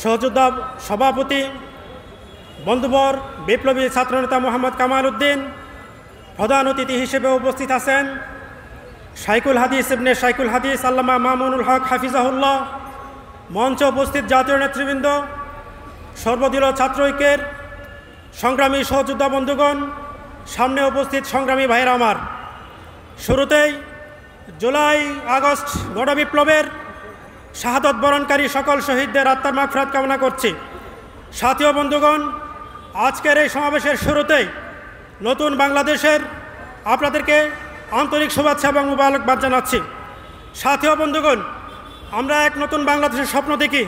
সহযোদ্ধা সভাপতি বন্ধুবর বিপ্লবী ছাত্রনেতা মোহাম্মদ কামাল উদ্দিন, প্রধান অতিথি হিসেবে উপস্থিত আছেন শাইখুল হাদিস ইবনে শাইখুল হাদিস আল্লামা মামুনুল হক হাফিজাহুল্লাহ, মঞ্চে উপস্থিত জাতীয় নেতৃবৃন্দ, সর্বদলীয় ছাত্র ঐক্যের সংগ্রামী সহযোদ্ধা বন্ধুগণ, সামনে উপস্থিত সংগ্রামী ভাইয়েরা আমার। শুরুতেই জুলাই আগস্ট গণবিপ্লবের শাহাদত বরণকারী সকল শহীদদের আত্মার মাগফিরাত কামনা করছি। সাথী ও বন্ধুগণ, আজকের এই সমাবেশের শুরুতেই নতুন বাংলাদেশের আপনাদেরকে আন্তরিক শুভেচ্ছা এবং মুবারকবাদ জানাচ্ছি। সাথী ও বন্ধুগণ, আমরা এক নতুন বাংলাদেশের স্বপ্ন দেখি,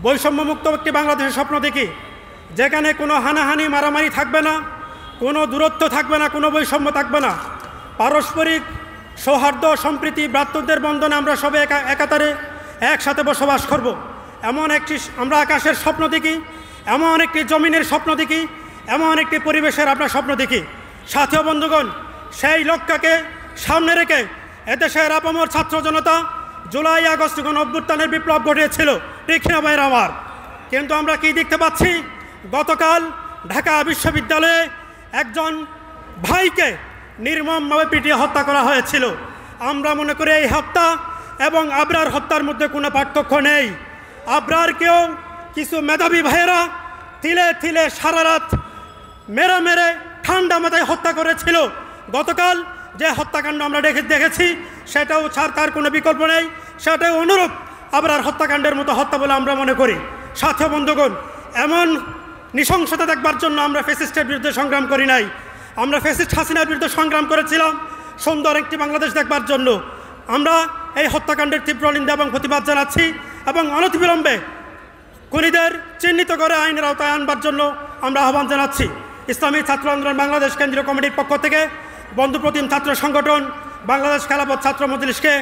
বৈষম্যমুক্ত একটি বাংলাদেশের স্বপ্ন দেখি, যেখানে কোনো হানাহানি মারামারি থাকবে না, কোনো দূরত্ব থাকবে না, কোনো বৈষম্য থাকবে না, পারস্পরিক সৌহার্দ্য সম্প্রীতি ভ্রাতৃত্বের বন্ধনে আমরা সবে একাতারে একসাথে বসবাস করব। এমন একটি আমরা আকাশের স্বপ্ন দেখি, এমন একটি জমিনের স্বপ্ন দেখি, এমন একটি পরিবেশের আমরা স্বপ্ন দেখি। সাথী ও বন্ধুগণ, সেই লক্ষ্যকে সামনে রেখে এদেশের আপামর ছাত্র জনতা জুলাই আগস্ট গণ অভ্যুত্থানের বিপ্লব ঘটিয়েছিল, ঠিক না ভাইয়েরা আমার? কিন্তু আমরা কি দেখতে পাচ্ছি? গতকাল ঢাকা বিশ্ববিদ্যালয়ে একজন ভাইকে নির্মমভাবে পিটিয়ে হত্যা করা হয়েছিল। আমরা মনে করি এই হত্যা এবং আবরার হত্যার মধ্যে কোনো পার্থক্য নেই। আবরারকেও কিছু মেধাবী ভাইয়েরা তিলে তিলে সারা রাত মেরে মেরে ঠান্ডা মাথায় হত্যা করেছিল। গতকাল যে হত্যাকাণ্ড আমরা দেখেছি সেটাও ছাড়, তার কোনো বিকল্প নেই, সেটাও অনুরূপ আবরার হত্যাকাণ্ডের মতো হত্যা বলে আমরা মনে করি। সাথী বন্ধুগণ, এমন নৃশংসতা দেখবার জন্য আমরা ফ্যাসিস্টের বিরুদ্ধে সংগ্রাম করি নাই, আমরা ফ্যাসিস্ট হাসিনার বিরুদ্ধে সংগ্রাম করেছিলাম সুন্দর একটি বাংলাদেশ দেখবার জন্য। আমরা এই হত্যাকাণ্ডের তীব্র নিন্দা এবং প্রতিবাদ জানাচ্ছি এবং অনতিবিলম্বে খুনিদের চিহ্নিত করে আইনের আওতায় আনবার জন্য আমরা আহ্বান জানাচ্ছি। ইসলামী ছাত্র আন্দোলন বাংলাদেশ কেন্দ্রীয় কমিটির পক্ষ থেকে বন্ধুপ্রতিম ছাত্র সংগঠন বাংলাদেশ খেলাফত ছাত্র মজলিসকে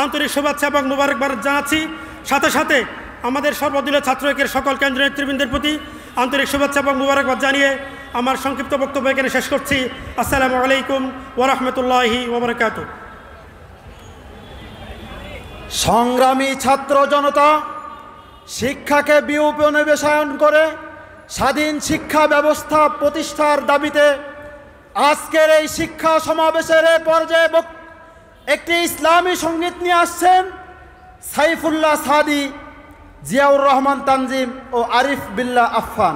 আন্তরিক শুভেচ্ছা এবং মুবারকবাদ জানাচ্ছি। সাথে সাথে আমাদের সর্বদলীয় ছাত্র ঐক্যের সকল কেন্দ্রীয় নেতৃবৃন্দের প্রতি আন্তরিক শুভেচ্ছা এবং মুবারকবাদ জানিয়ে আমার সংক্ষিপ্ত বক্তব্য এখানে শেষ করছি। আসসালামু আলাইকুম ওয়া রাহমাতুল্লাহি ওয়া বারাকাতুহু। সংগ্রামী ছাত্র জনতা, শিক্ষাকে বিউপনিবেশায়ন করে স্বাধীন শিক্ষা ব্যবস্থা প্রতিষ্ঠার দাবিতে আজকের এই শিক্ষা সমাবেশের পর্যায়ে একটি ইসলামী সঙ্গীত নিয়ে আসছেন সাইফুল্লাহ সাদি, জিয়াউর রহমান তানজিম ও আরিফ বিল্লাহ আফফান।